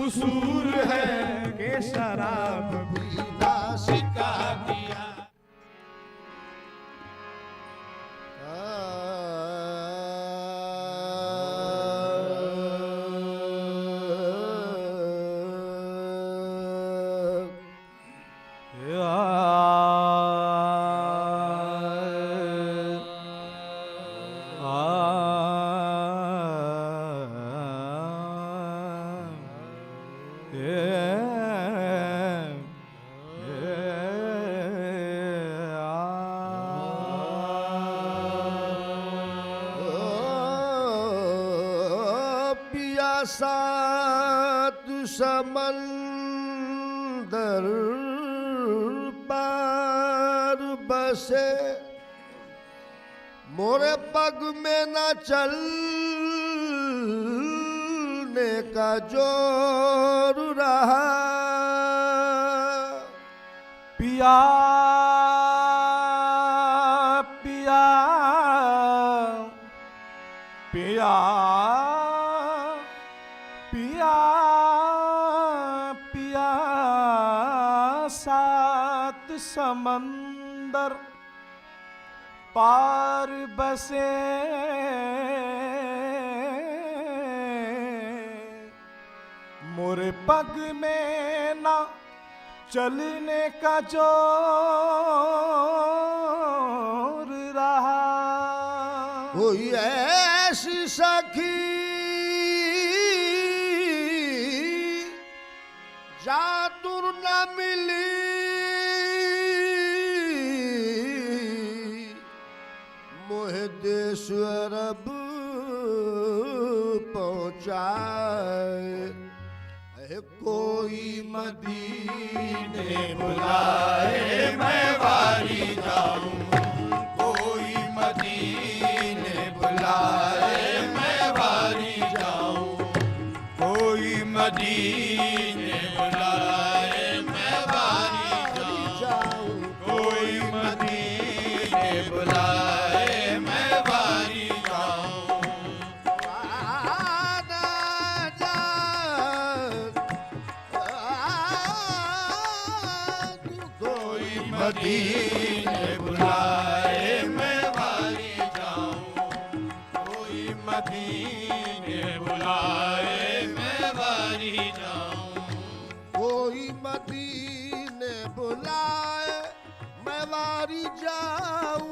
कसूर है के शराब पीना सिखा दिया। सात समंदर पार बसे मोरे पग में न चलने का जोर रहा। पिया पिया पिया पिया पिया सात समंदर पार बसे मोरे पग में ना चलने का जोर रहा। कोई ऐसी सखी जातुर न मिली मोहे देश अरब पहुँचाए। कोई मदीने बुलाए मैं वारी जाऊं, कोई मदीने बुलाए मैं वारी जाऊं, कोई मदीने बुलाए मैं वारी जाऊं, कोई मदीने बुलाए मैं वारी जाऊं। मदीने बुलाए मैं वारी जाऊं, कोई मदीने बुलाए मैं वारी जाऊं, कोई मदीने बुलाए मैं वारी जाऊं,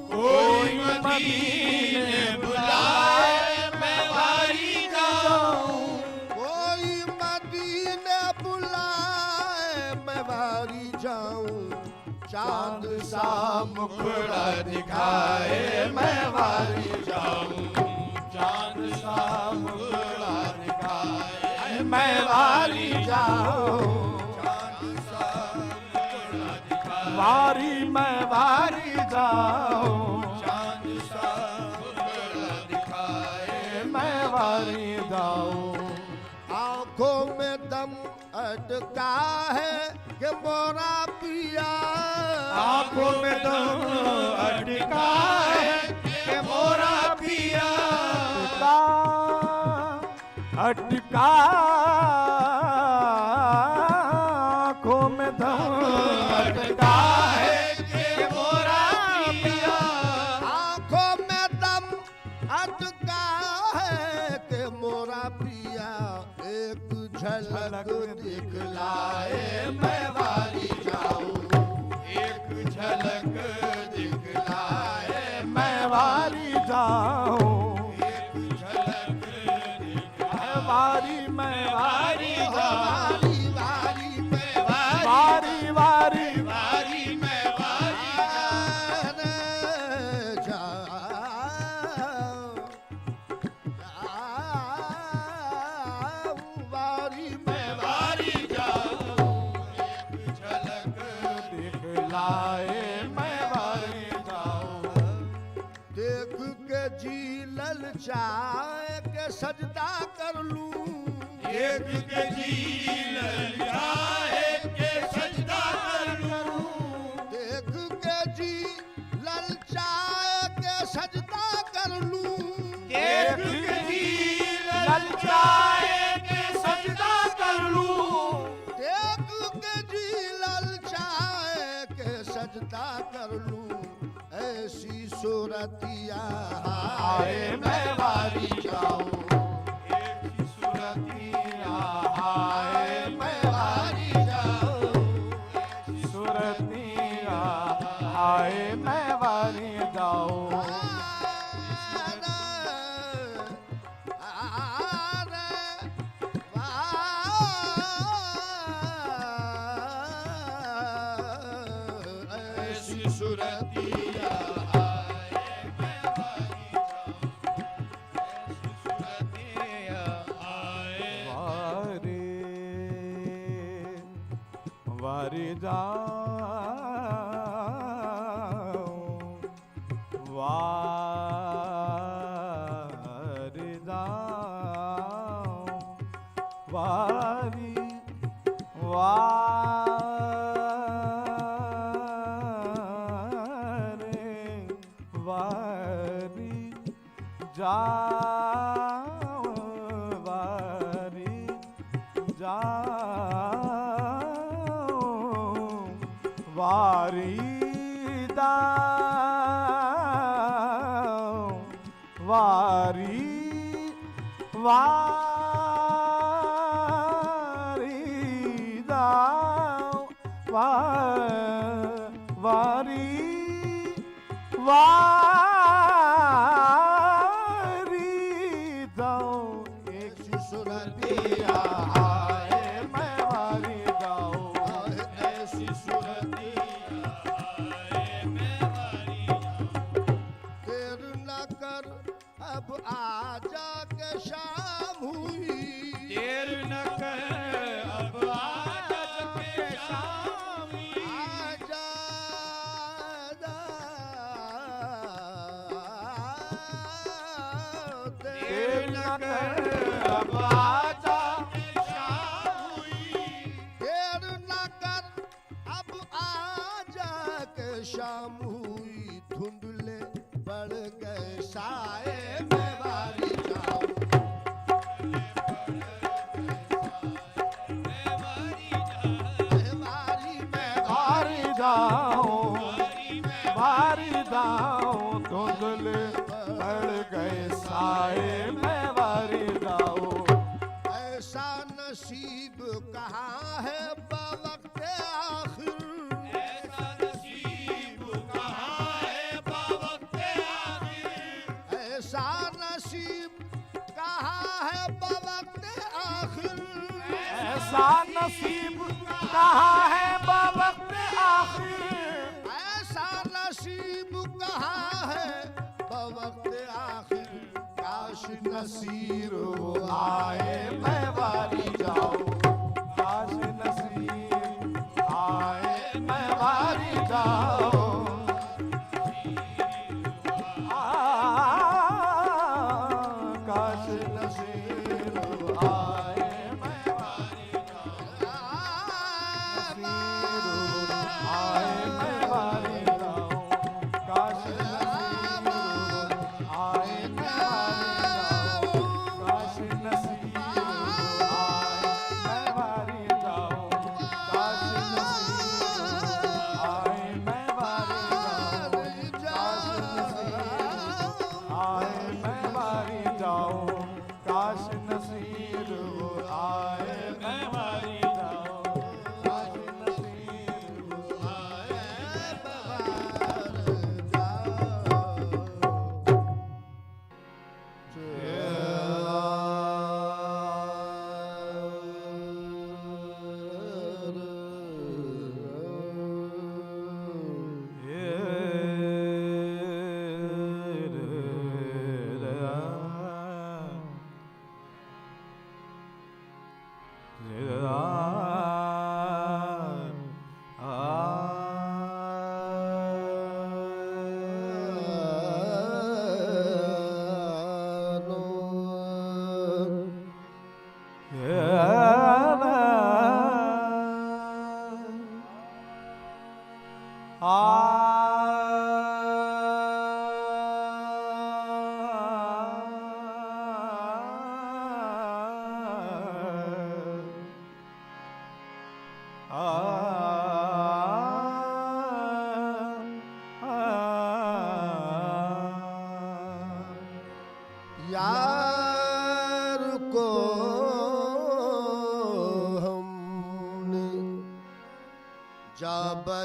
कोई मदीने बुलाए मैं वारी जाऊं, कोई मदीने बुलाए मैं वारी जाऊं। चांद सा मुखड़ा दिखाए मैं वारी जाऊं, चांद सा मुखड़ा दिखाए मैं वारी जाऊं, चांद सा मुखड़ा दिखाए वारी मैं वारी जाऊं, चांद सा मुखड़ा दिखाए मैं वारी जाऊं। आंखों में दम अटका है कि मोरा पिया, आंखों में दम अटका है कि मोरा पिया, अटका आंखों में दम अटका है कि मोरा पिया, आंखों में दम अटका है कि मोरा पिया। एक झलक दिखलाए मैं वारी जाऊं, एक झलक दिखलाए मैं वारी जाऊं, एक झलक दिखलाए वारी मैं वारी जाऊं, वारी मैं वारी वारी वारी मैं वारी वारी मैं वारी जाऊं, एक झलक दिखलाए मैं वारी जाऊं। देख के जी ललचाए के सजदा कर लूं, देख के जी ललचाए के सजदा कर लूं, देख के जी ललचाए के सजदा कर लूं, देख के जी ललचाए के सजदा कर सुरतिया आए मैं वारी जाऊं एक सुरतिया आए मैं वारी जाऊं सुरतिया आए मैं वारी जाऊं ऐसी सुरतिया वारी जाऊं वारी जाऊं वारी वारी जाऊं वारी जाऊं वारी दाऊं वारी वारी दाऊं वारी वारी दाऊं एक सुरतिया आए मैं वारी जाऊं ऐसी सुरतिया देर न कर अब आजा के शाम हुई देर न कर अब आजा के शाम आजा देर न कर अब आजा के शाम हुई देर न कर अब आजा के शाम हुई धुंधले बढ़ गए साए में वारी जाऊं वारी में वारी जाऊं वारी जाऊं धुंधले बढ़ गए साए मैं वारी जाऊं ऐसा नसीब कहाँ है बवक्त आखिर ऐसा नसीब कहाँ है बावक्त आखिर ऐसा नसीब कहाँ है बवक्त आखिर ऐसा नसीब कहाँ है बवक्त आखिर ऐसा नसीब कहाँ है बवक्त आखिर काश नसीर हो आए मैं वारी जाऊं काश नसीब आए मैं वारी जाऊं काश नसीब आए मैं वारी आए मैं वारी जाऊं काश नसीब आए मैं वारी जाऊं काश नसीब आए मैं वारी जाऊं काश नसीब आए मैं वारी जाऊं काश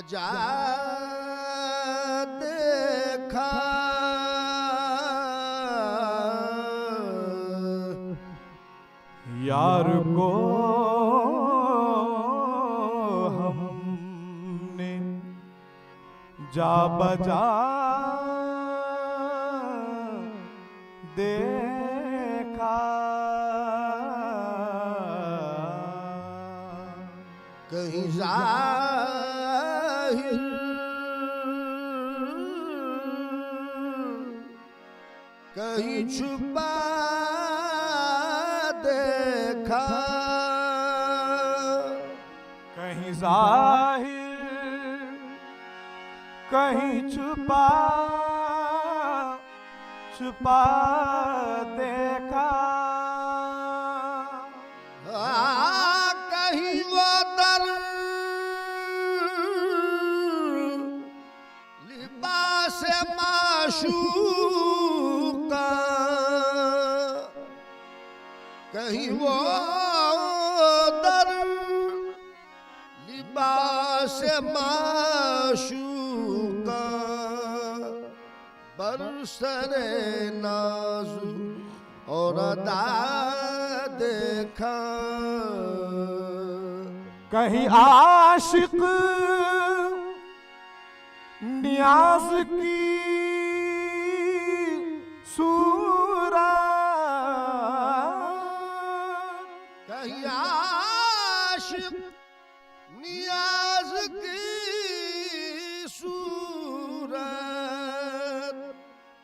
बजा देखा यार को हमने जा बजा देखा, कहीं जाहिर कहीं छुपा देखा, कहीं जाहिर कहीं छुपा छुपा देखा, कहीं वो दर लिबास माशूका, कहीं वो दर लिबास माशूका, बरसरे नाज़ु और अदा देखा, कहीं आशिक नियाज की सूरत, कहीं आशिक नियाज की सूरत,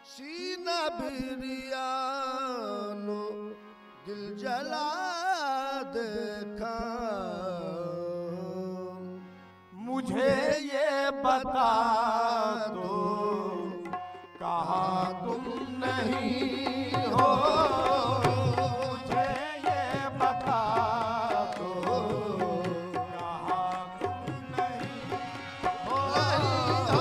सीना बिरियानो दिल जला देखा, मुझे ये बता दो कहाँ तुम नहीं हो, मुझे ये बता दो कहाँ तुम नहीं हो,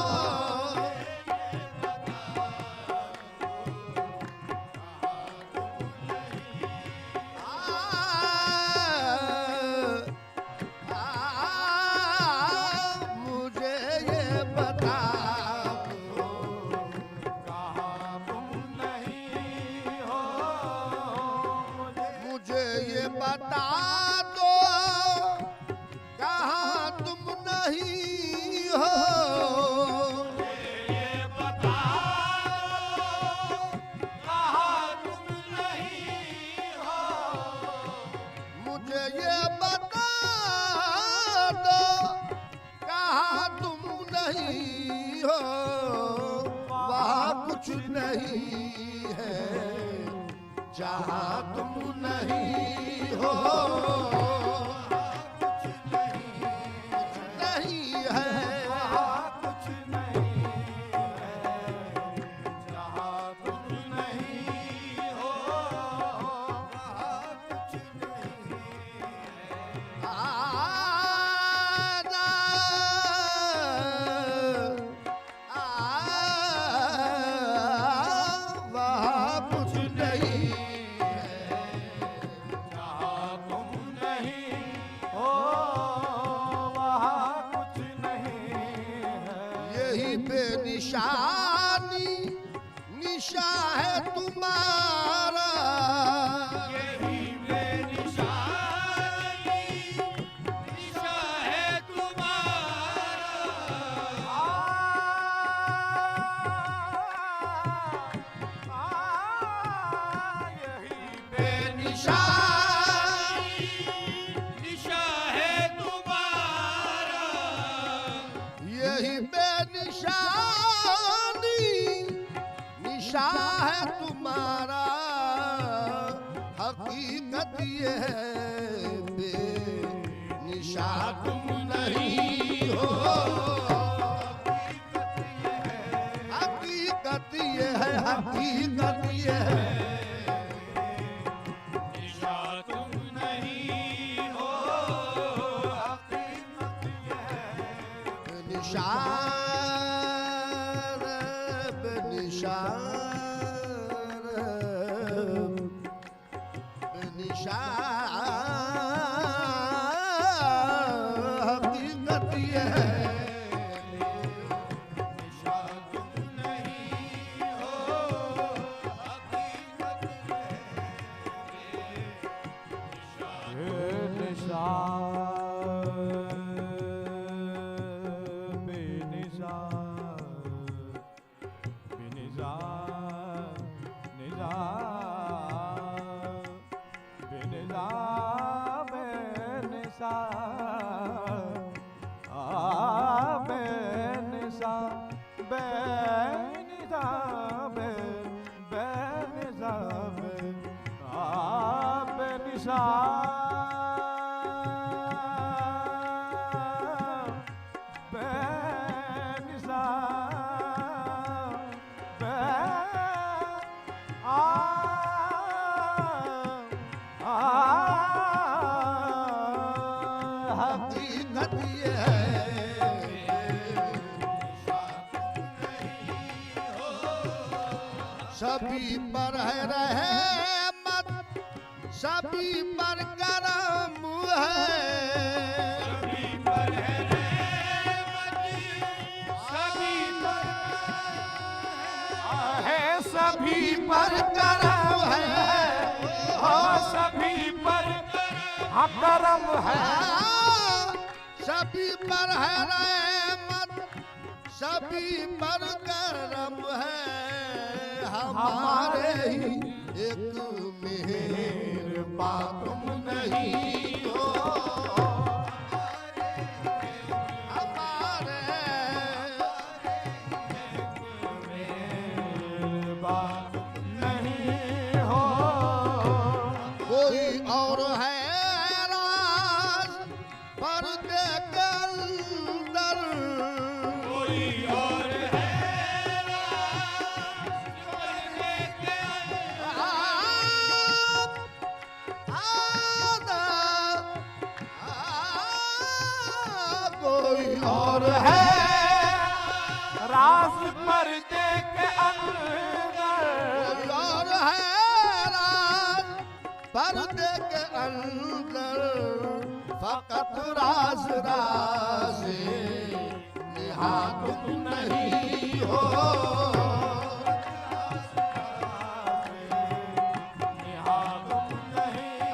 मुझे ये बता दो कहाँ तुम नहीं हो, मुझे ये बता दो कहाँ तुम नहीं हो, मुझे ये बता दो कहाँ तुम नहीं हो, वहाँ कुछ नहीं है जहाँ तुम नहीं हो, नहीं है कुछ नहीं है जहाँ तुम नहीं हो, कुछ नहीं आना वहाँ कुछ नहीं है जहाँ तुम नहीं हो, वहाँ कुछ नहीं है, यही बेनिशानी निशा है तुम्हारा, यही बेनिशानी निशा है तुम्हारा, यही बेनिशानी निशा है तुम्हारा, यही बेनिशानी निशा है तुम्हारा, हकीकत ये है बेनिशा तुम नहीं हो, हकीकत ये है, हकीकत ये है, निशा तुम नहीं हो, बेनिशान बेनिशान बेनिशान, हकीकत ये है हकीकत ये है सभी पर है रहमत, सभी पर करम है। सभी पर है रहमत, सभी पर है सभी पर करम है, हाँ सभी पर हाँ करम है। सभी पर है रहमत, सभी पर करम है। हमारे ही एक मेहरबान तुम नहीं हो। हमारे बात नहीं हो। कोई और है राज पर्दे के अंदर। कोई और है राज पर्दे के कोई और और है है राज पर्दे के अंदर। कोई और है राज पर्दे के अंदर। फकत राज राज़े निहा तुम नहीं हो।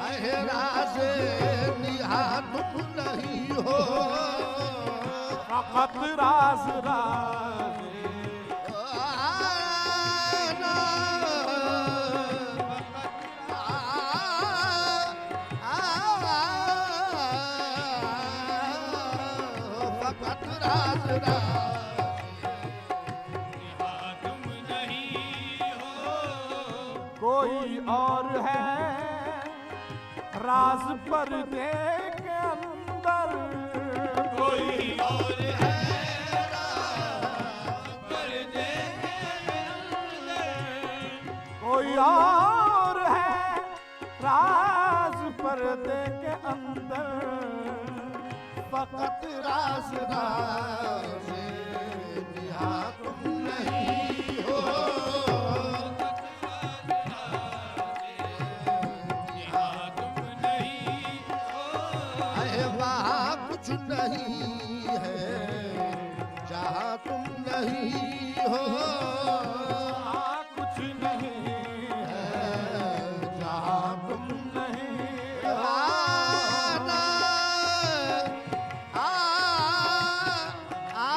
अहे राज़े निहा तुम नहीं हो। फकत राज राज फकत राज राज़े तुम नहीं हो। कोई और है राज पर्दे के अंदर। कोई और है राज पर्दे के अंदर। कोई और है राज पर्दे के अंदर। फकत राज राज़े निहा तुम नहीं हो। यहाँ तुम नहीं हो। अरे वहाँ कुछ नहीं है जहाँ तुम नहीं हो। हाँ कुछ नहीं है जहाँ तुम नहीं हो। आना, आ, आ,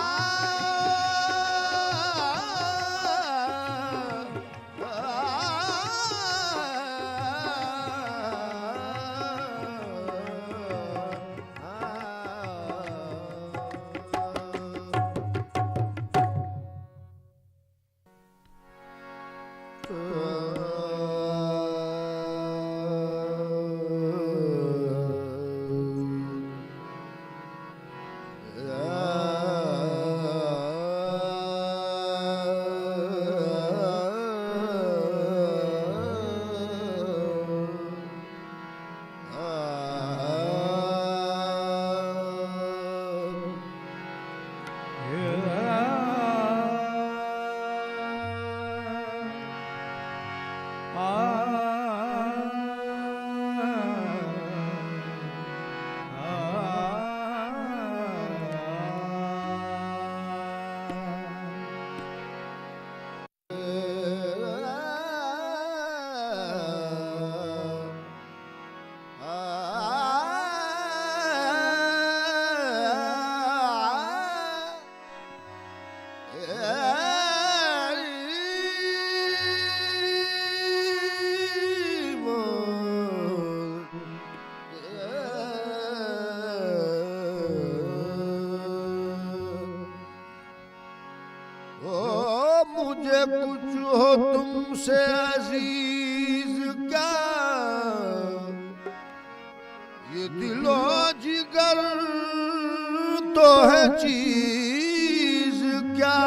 चीज क्या।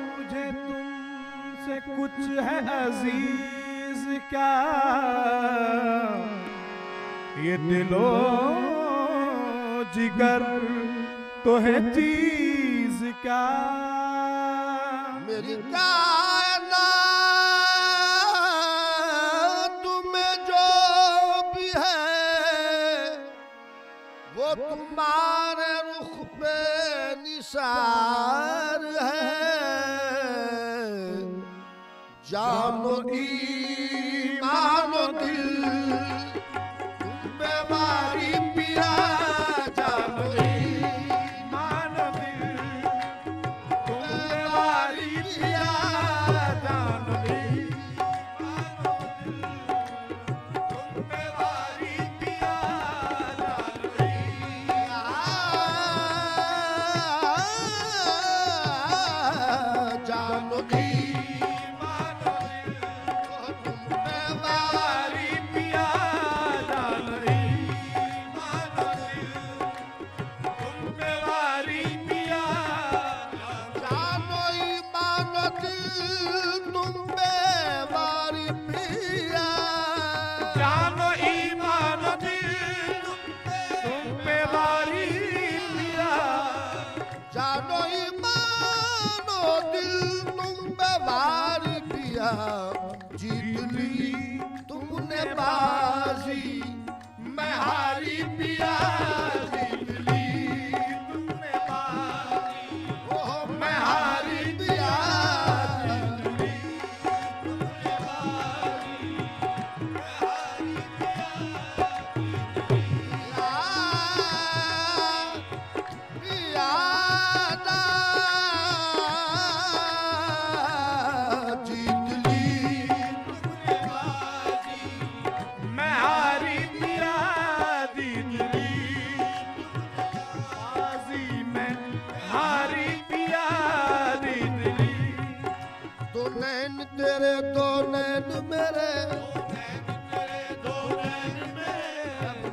मुझे तुमसे कुछ है अजीज क्या, ये दिलो जिगर तो है चीज क्या। मेरी कायनात में जो भी है वो तुम्हारे रुख पे निसार है। जानो ईमानो दिल तुम पे वारी पिया। जानो ईमान दिल तुम पे वारी पिया, जानो ईमान दिल तुम पे वारी पिया, जानो ईमान दिल तुम पे वारी पिया, जानो ईमान दिल तुम पे वारी पिया, जानो ईमान दिल तुम पे वारी पिया। जानो ईमान दिल तुम पे वारी पिया, जानो ईमानो दिल तुम पे वारी पिया। जीत ली तुमने बाजी मैं हारी पिया। जीत ली तुमने बारी ओह मैं हारी पिया। मैं हारी पिया, जीत ली बाजी मैं हारी पिया, जीत ली। दो नैन तेरे दो नैन मेरे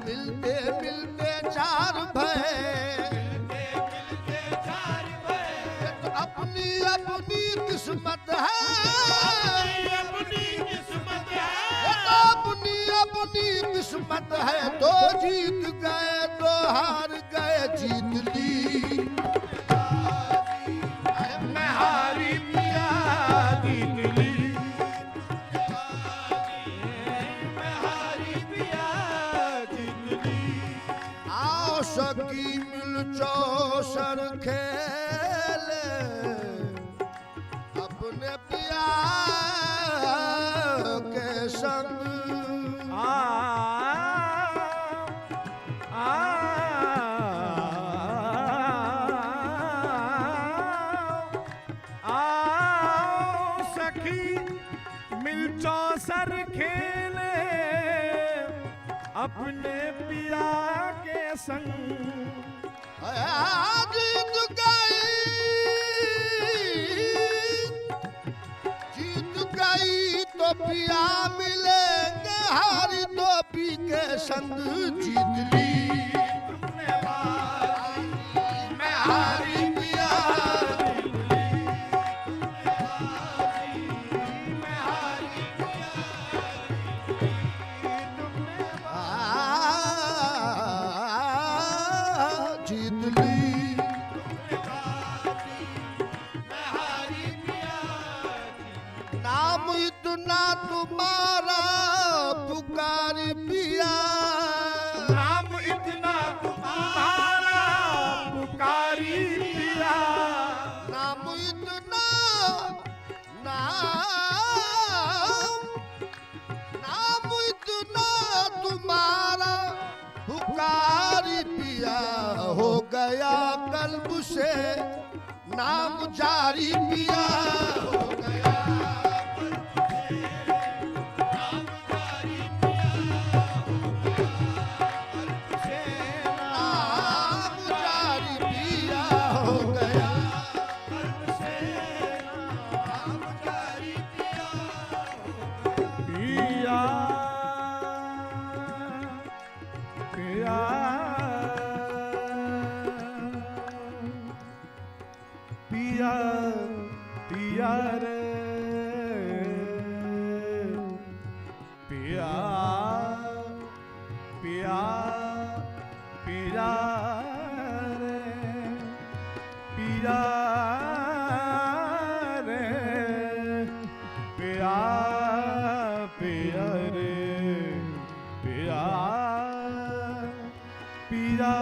मिलते मिलते चार भय। ये तो अपनी अपनी किस्मत है। ये तो अपनी अपनी किस्मत है। दो जीत गए दो हार गए जीत ली। मैं हारी पिया, जीत ली। मैं हारी पिया, जीत ली। आओ सखी मिल चौसर खेले अपने पिया के संग। आओ सखी मिल चौसर खेले अपने पिया के संग। जीत गई तो पिया मिलेंगे। हारी तो पी के संग जीत ली। तुमने बारी मैं हारी पिया, मैं हारी पिया, तुमने जीत ली। मैं हारी पिया। नाम इतना तुम्हारा पुकारी पिया। नाम इतना तुम्हारा पुकारी पिया, नाम इतना नाम इतना तुम्हारा पुकारी पिया। हो गया कल्ब से नाम जारी पिया। हो गया नाम जारी पिया। हो गया पिया पिया पिया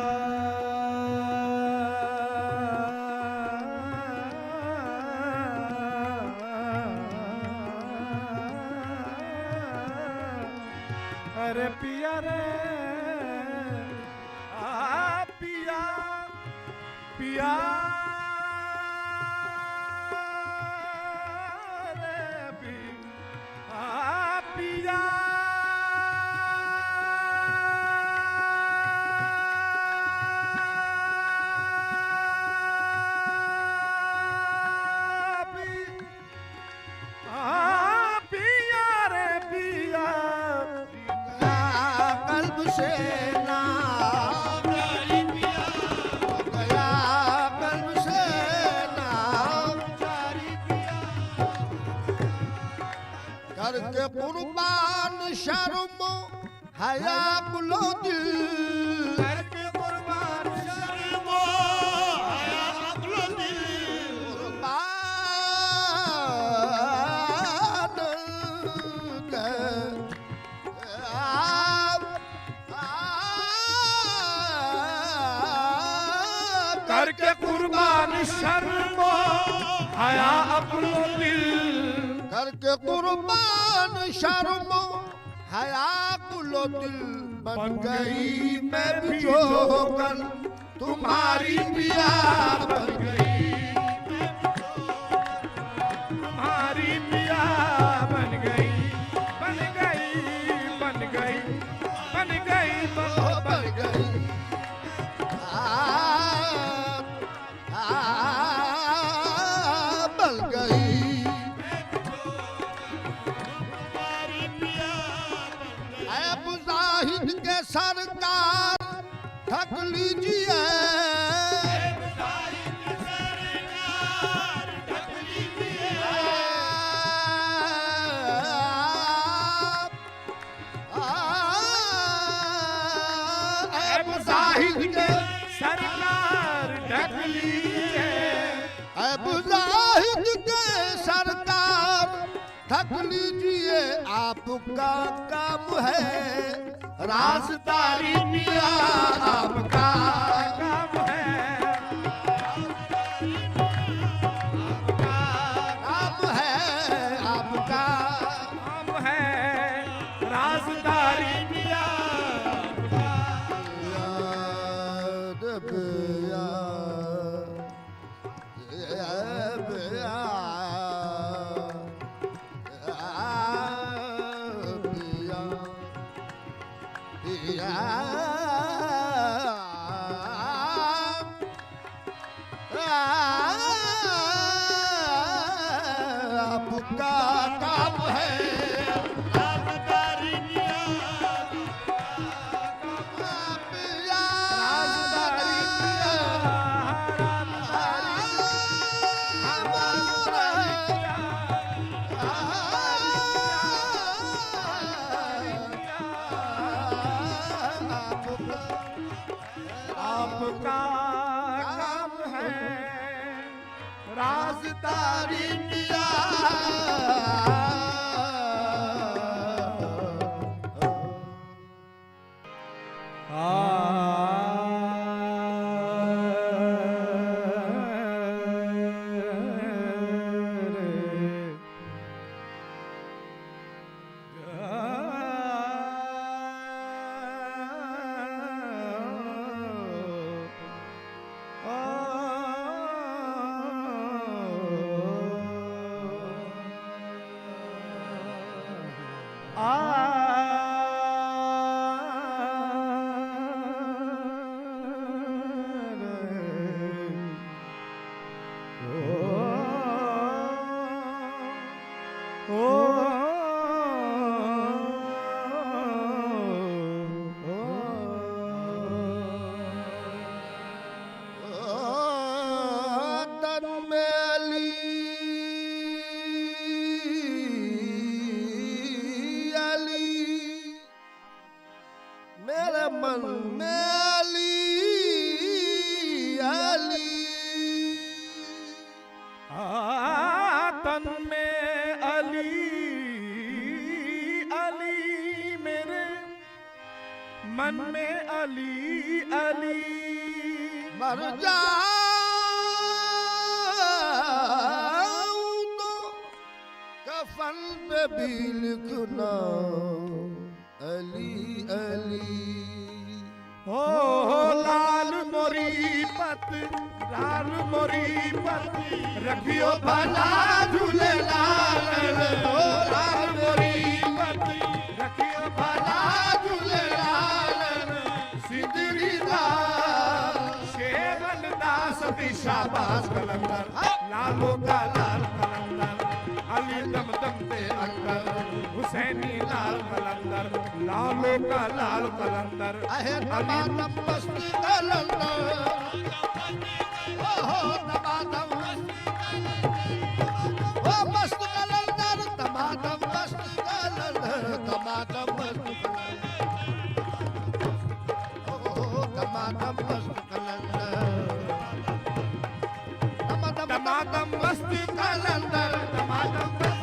अरे पिया रे पिया पिया रे पिया कल्ब से ना गया, कल्ब से ना करके कुर्बान शर्म हया कुलो दिल करके कुर्बान शर्म हया कुलो दिल करके कुर्बान शर्म हया अपनो दिल करके कुर्बान शर्म हया कुलो दिल बन गई मैं भी जोगन तुम्हारी पिया बन गई तुम्हारी पिया बन गई बन गई बन गई बन गई बन गई बन गई अब जाहिद के सरकार थक लीजिए अब जाहिद के सरकार ढक लीजिए अब जाहिद के सरकार थक लीजिए आपका काम है राजदारी पिया आपका काम है काम है आपका काम है राजदारी पिया याद पिया पिया आपका काम है आपका काम है राजदारी पिया मन में अली अली मर जाऊं तो कफन पे भी लिखना अली अली। हो लाल मोरी पत लाल मोरी पत रखियो भला झूले लाल हो लाल मोरी पत रखियो भला झूले लाल सिंदरी दास शेवन दास शाबाश कलंदर लालो का लाल कलंदर अली दम दम पे अंदर हुसैनी लाल कलंदर लालो का लाल कलंदर अहे तमातम मस्त कलंदर ओहो तमातम ओ मस्त कलंदर तमातम मस्त कलंदर तमातम मस्त कलंदर ओहो तमातम मस्त कलंदर टमाटम मस्त कलंदर टमाटम मस्त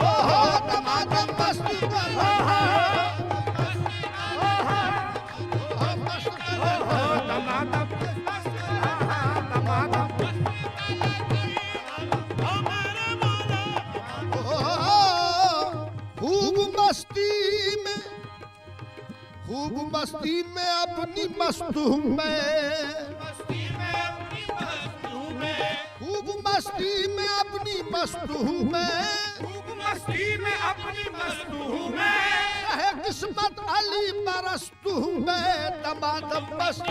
ओहो टमाटम मस्त कलंदर खूब मस्ती में अपनी मस्त हूँ मैं खूब मस्ती में अपनी मस्त हूँ मैं खूब मस्ती में अपनी मस्त हूँ मैं है किस्मत अली परस्त हूँ मैं टमाटम मस्त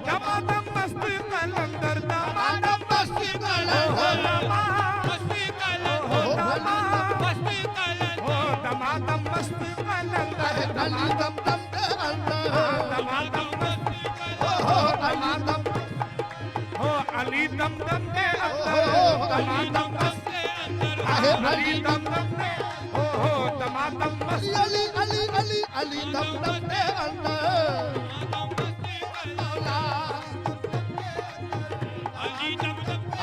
टमाटम मस्त कलंदर टमाटम मस्त टमाटम मस्त कलंदर अली दम दम के अंदर टमाटम मस्त टमाटम हो अली दम दम के अंदर टमाटम मस्त अली दम दम के हो टमाटम मस्त अली अली अली अली दम दम के अंदर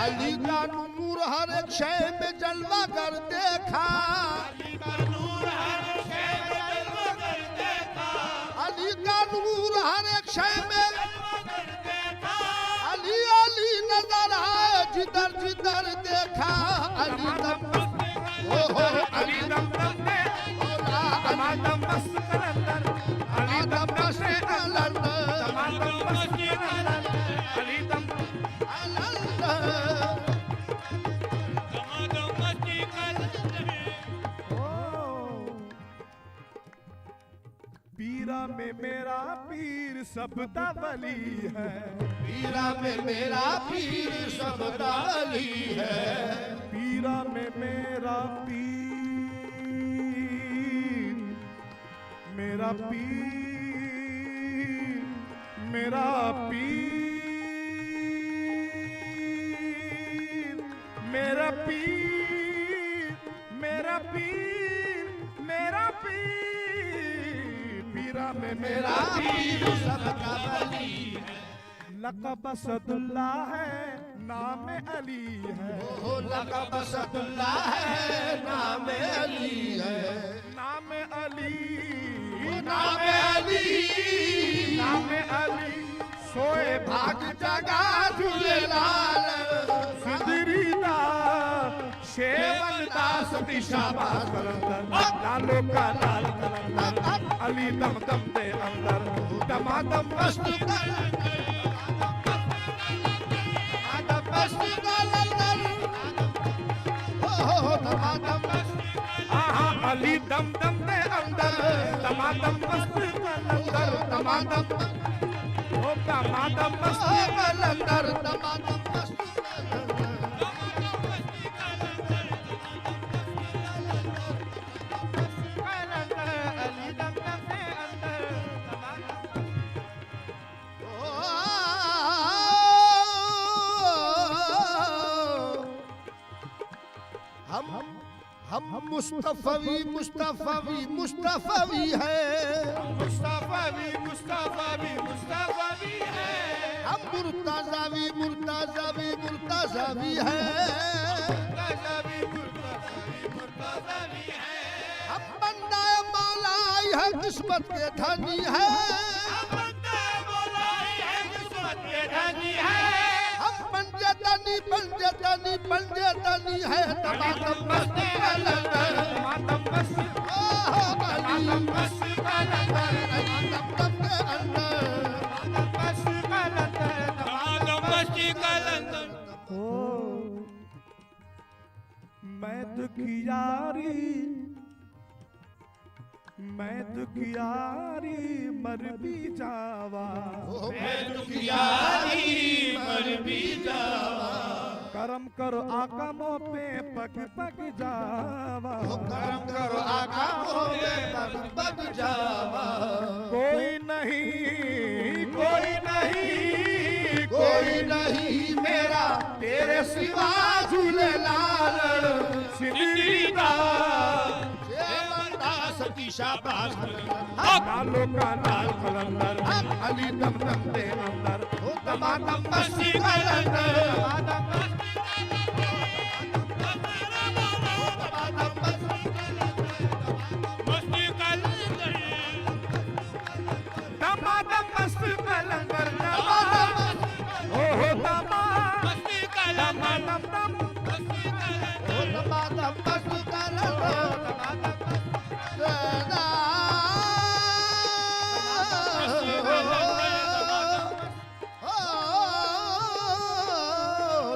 अली का नूर हर एक शय में जलवा कर देखा अली का नूर हर एक शय में अली अली नजर आए जिधर जिधर देखा अली दम ओहो अली दम दम के टमाटम मस्त कलंदर अली दम दम से टमाटम मस्त कलंदर अली दम पीरा में मेरा पीर सबदा वली है पीरा में मेरा पीर सबदा अली है पीरा में मेरा पीर मेरा पीर मेरा पीर मेरा पीर मेरा पीर मेरा पीर पीरा में मेरा पीर सबदा अली है लक़ब असदुल्लाह है नाम अली है ओ लक़ब असदुल्लाह है नाम अली है नाम अली नाम अली नाम अली सोए भाग जगा झूलेलाल सिंदरी दास शेवन दास शाबाश कलंदर लालो का लाल कलंदर अली दम दम दे अंदर टमाटम मस्त मस्त कलंदर ओहो टमाटम अली दम दम दे अंदर टमाटम मस्त कलंदर टमाटम ओ टमाटम मस्त कलंदर टमाटम मस्त अली दम दम दे अंदर हम मुस्तफवी मुस्तफवी मुस्तफवी है मुस्तफवी मुस्तफवी मुस्तफवी है हम मुर्ताजावी मुर्ताजावी मुर्ताजावी है, हम बंदा मौलाई है किस्मत के धनी है, हम पंजतनी पंजतनी पंजतनी है, तमातम मस्ती का लंगर, तमातम मस्ती ओहो गली मस्ती का लंगर, तम के अंदर ओ मैं दुखियारी मर भी जावा, करम करो आकामों पे पग पग जावा, करम करो आका मोहे पग पग जावा, कोई नहीं कोई नहीं कोई नहीं मेरा तेरे सिवा झूलेलाल, सिंदरी दा सती शाबाश नालो का नाल कलंदर, अली दम दम दे अंदर, तमातम मस्ती का लंगर, दमादम मस्त कलंदर, ओ हो दमादम दम तमातम मस्ती का लंगर,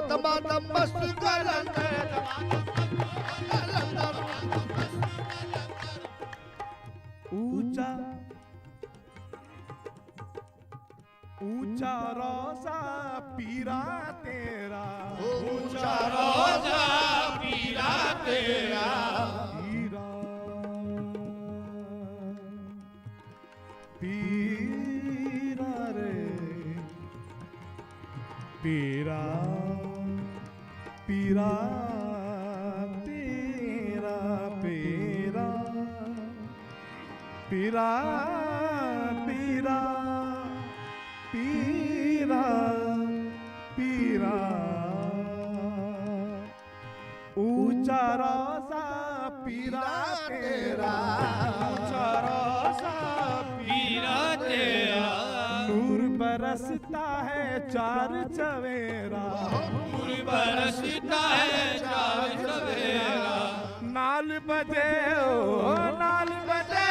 तमातम मस्ती का लंगर, ऊंचा ऊंचा रोजा पीरा तेरा, ऊंचा रोजा पीरा तेरा, पीरा पीरा रे पीरा पीरा तेरा पीरा पीरा पीरा पीरा पीरा ऊंचा रोजा पीरा तेरा, ऊंचा रोजा पीरा तेरा, नूर बरसता है चार चवेरा, नूर बरसता है चार चवेरा, नाल बजे ओ नाल बजे,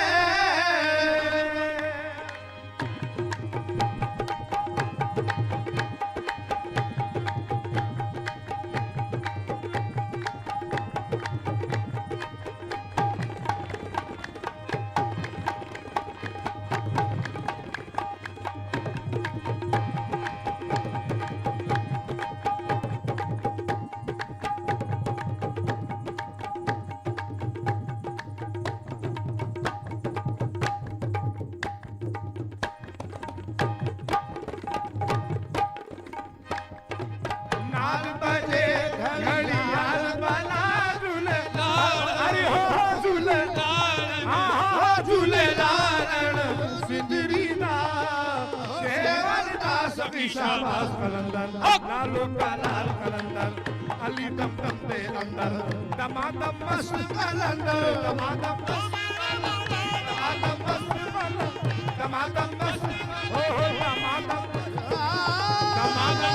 नाल बजे घड़ियाल बना झूले, अरे हो झूले, हाँ झूले लालन, सिंदरी दा शेवन दा सखी शाबाश कलंदर, लालो का लाल कलंदर, अली दम दम दे अंदर, दमादम मस्त कलंदर, दमादम मस्त दमादम मस्त ओ हो दमादम दमादम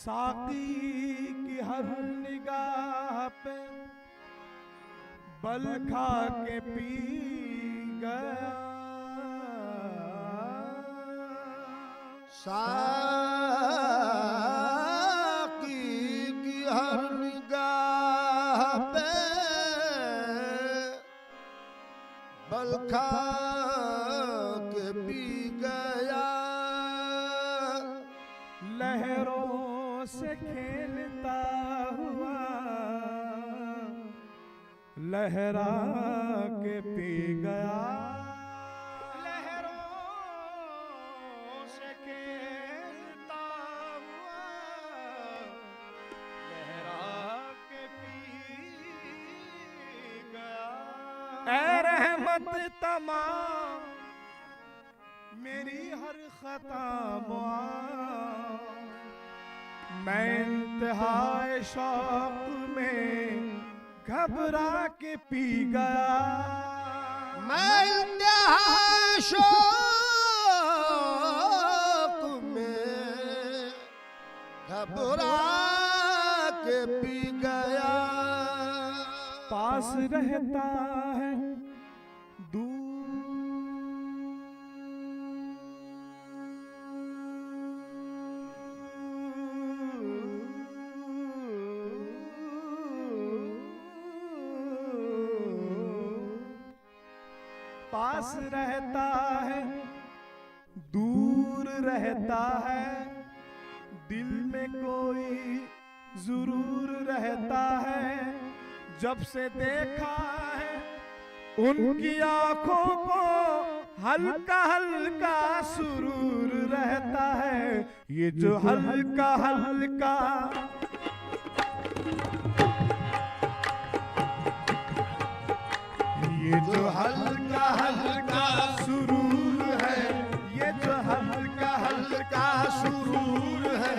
साकी की हर निगाह पे बल खा के पी गया। साकी की हर निगाह पे बल खा के पी गया। लहरों से खेलता हुआ लहरा के पी गया। लहरों से खेलता हुआ लहरा के पी गया। ऐ रहमत तमाम मेरी हर खता मुआफ, मैं इंतहाए शौक में घबरा के पी गया। मैं इंतहा शौक में घबरा के पी गया। पास रहता है पास रहता है दूर रहता है, दिल में कोई जरूर रहता है। जब से देखा है उनकी आंखों को हल्का हल्का सुरूर रहता है। ये जो हल्का हल्का ये जो हल्का हल्का सुरूर है, ये जो हल्का हल्का सुरूर है,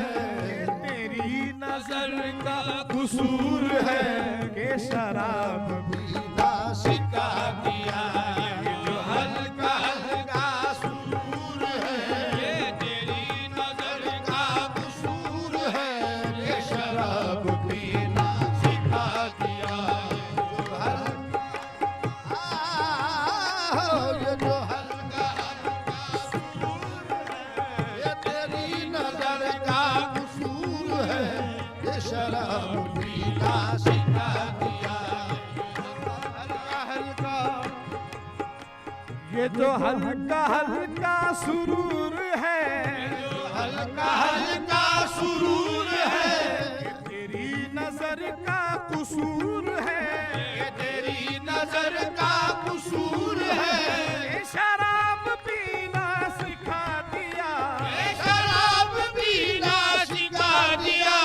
ये तेरी नजर का कसूर है कि शराब पीना सिखा दिया। ये जो हल्का हल्का सुरूर है ये तेरी नजर का कसूर है ये शराब पीना सिखा दिया। ये जो हल्का ये तेरी नजर का कसूर है, ये शराब पीना सिखा दिया। हल्का हल्का ये जो हल्का हल्का सुरूर है, हल्का हल्का सुरूर है ये तेरी नजर का कसूर है। ये तेरी नजर का कसूर है। ये शराब पीना सिखा दिया। ये शराब पीना सिखा दिया।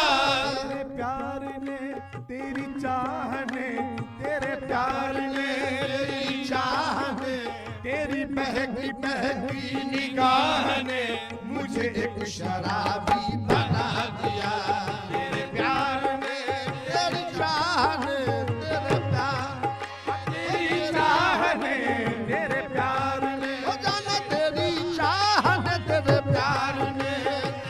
तेरे प्यार ने तेरी चाह ने, तेरे प्यार ने तेरी चाह ने, तेरी महकी महकी निगाह ने मुझे एक शराबी बना दिया। तेरे प्यार ने तेरी चाह ने, तेरे प्यार तेरी चाह ने, तेरे प्यार ने हो जाना। तेरी चाह ने, तेरे प्यार ने,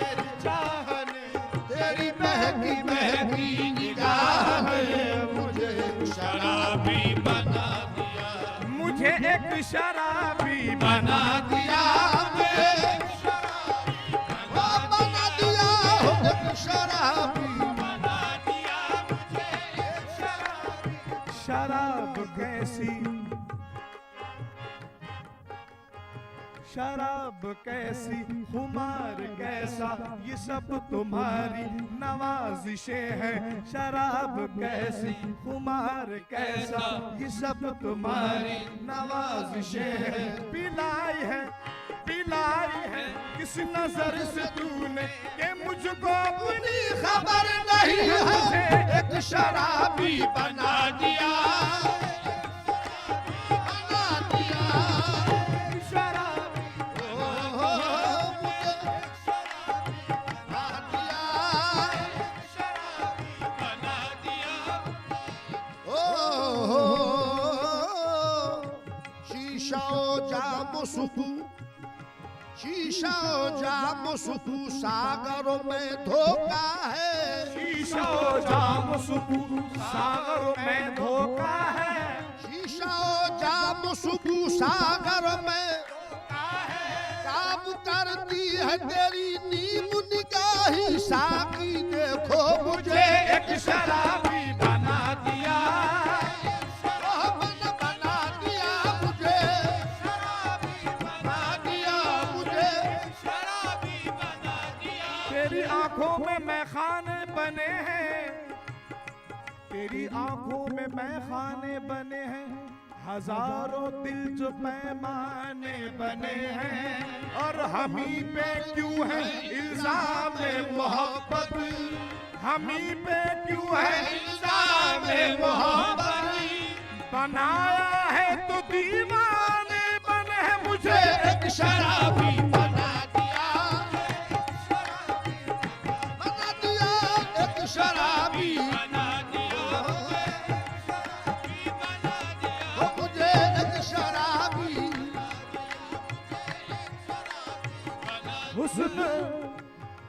तेरी चाह ने तेरी महकी महकी निगाह ने मुझे शराबी बना दिया। मुझे एक शराबी बना दिया वो बना दिया हो एक शराबी। बना दिया मुझे एक शराबी। शराब कैसी, शराब कैसी, खुमार कैसा, ये सब तुम्हारी नवाजिशें हैं। शराब कैसी, खुमार कैसा, ये सब तुम्हारी नवाजिशें हैं। पिलाई है किस नजर से तूने कि मुझको अपनी खबर नहीं है मुझे एक शराबी बना दिया बना दिया। शराब बना दिया। शीशा जाम सुखू शीशा जाम सुखू सागर में धोखा है। शीशो जाम सुखू सागर में धोखा है। शीशा जाम सुखू सागर में काम करती है तेरी नीम निगाही। साकी देखो मुझे एक शराबी बना दिया। रोहमन बना दिया मुझे, बना दिया मुझे। तेरी आंखों में मैखाने बने हैं। तेरी आंखों में मैखाने बने हैं। हजारों दिल जो पैमाने बने हैं। और हमी पे क्यों है इल्जाम मोहब्बत। हमी पे क्यों है इल्जाम मोहब्बत। बनाया है तो दीवाने बने हैं। मुझे एक शराबी बना दिया, बना दिया एक शराबी। वो मुझे एक शराबी। हुस्न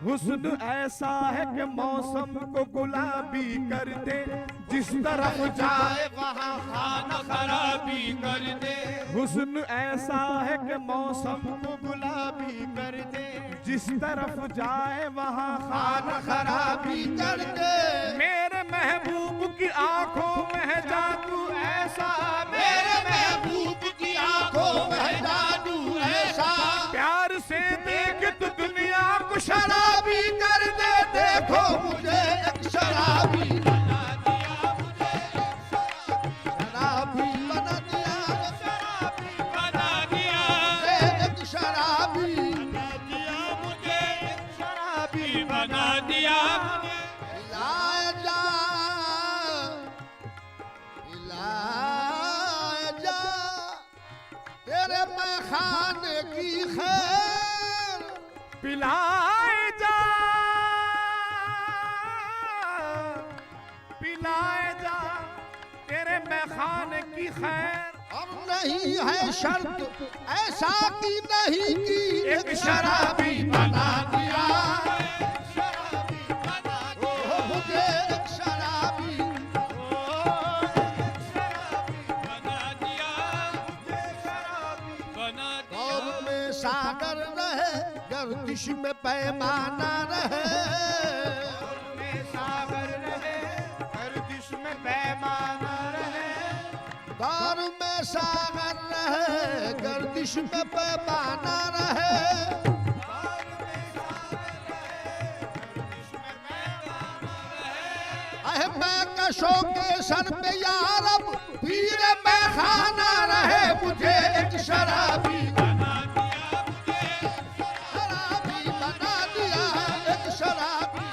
हुस्न ऐसा है कि मौसम को गुलाबी कर दे। जिस तरफ जाए वहाँ खाना खराबी कर दे। हुस्न ऐसा है कि मौसम को गुलाबी कर दे। जिस तरफ जाए वहाँ खाना खराबी कर दे। मेरे महबूब की आंखों में है जादू ऐसा। मेरे महबूब की आंखों में जादू ऐसा। प्यार से देख तो दुनिया को शराबी कर दे। देखो मुझे एक शराबी बना दिया, मुझे शराबी बना दिया, शराबी बना दिया। एक शराबी मुझे शराबी बना दिया। लाया जा, लाया जा तेरे मैखाने की खैर। पिलाए जा, पिलाए जा तेरे मैखाने की खैर। और नहीं है शर्त ऐसा की नहीं की। एक शराबी बना दिया, शराबी बना दिया। मुझे एक शराबी बना दिया। बना दिया। और में सागर रहे, गर्दिश में पैमाना रहे। सागर रहे, गर्दिश में पैमाना रहे। दौर में सागर रहे, गर्दिश में पैमाना रहे। मैं कशों के सर पे यारब पीर में खाना रहे। मुझे एक शराबी बना दिया। मुझे शराबी बना दिया, एक शराबी।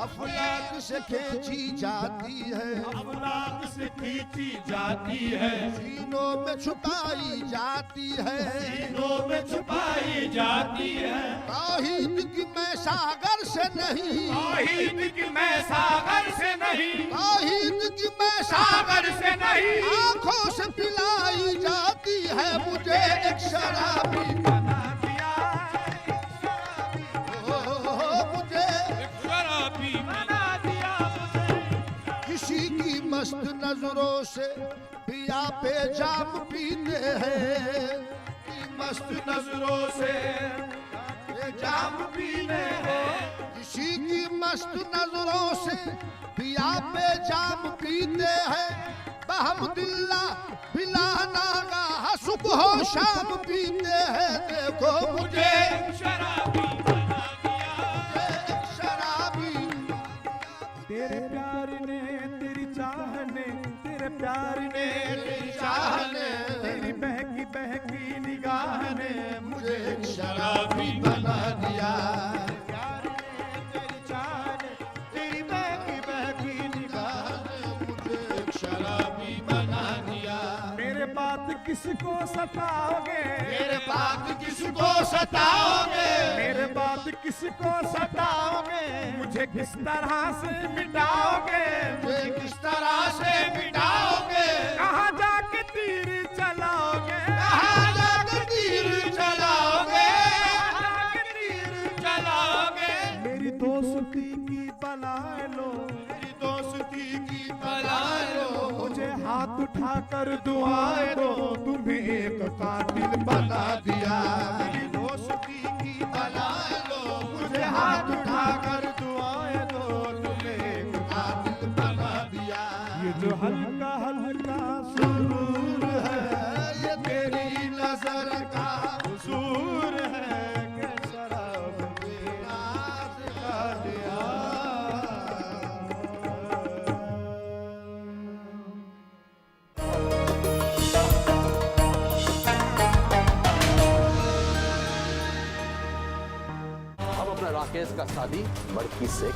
अफलाक से खींची जाती है, अफलाक से खींची जाती है। सीनों में छुपाई जाती है। सीनों में छुपाई जाती है। तौहीद की मैं सागर से नहीं, तौहीद की मैं सागर से नहीं। तौहीद की मैं सागर से नहीं। आंखों से पिलाई जाती है। मुझे एक शराबी बना दिया, मुझे शराबी बना दिया। किसी की मस्त नजरों से पिया पे जाम पीते हैं। मस्त नजरों से जाम पीने हैं। किसी की मस्त नजरों से पिया पे जाम पीते हैं। बहमदिल्ला बिला नागा सुबह शाम पीते हैं। देखो मुझे शराबी बना दिया। एक शराबी। तेरे प्यार ने, तेरी चाह ने, तेरे प्यार ने, तेरी चाह ने, तेरी बहकी बहकी निगाह ने मुझे एक शराबी बना दिया। प्यार ने, तेरी चाह ने, तेरी बहकी बहकी निगाह ने मुझे एक शराबी बना दिया। मेरे बात किसको सताओगे। मेरे बात किसको सताओगे। मेरे बात किसको सताओगे। मुझे किस तरह से मिटाओगे। मुझे किस तरह से मिटाओगे। कहाँ जाके तीर चलाओगे। हाथ उठाकर दुआएं दो, तुम्हें एक कातिल बना दिया। मेरी दोस्ती की बना लो, मुझे हाथ उठाकर दुआएं दो, तुम्हें एक कातिल बना दिया। ये जो हल्का हल्का सुरूर है, ये तेरी नजर का कसूर है कि शराब में नाज का दिया। अब अपना राकेश का शादी बड़की से